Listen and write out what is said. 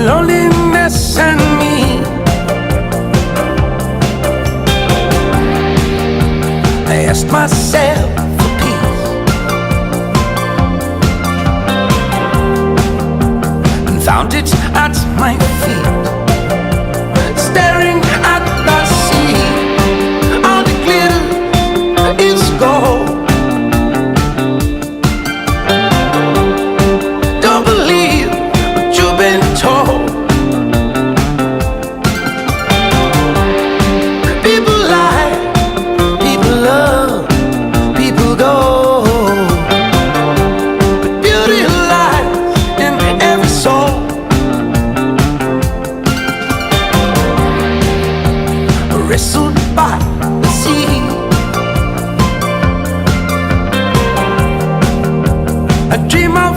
loneliness and me. I asked myself for peace and found it at my feet, staring at the sea. All the glitter is gold. Don't believe what you've been told. People lie, people love, people go, but beauty lies in every soul. Wrestled by the sea, I dream of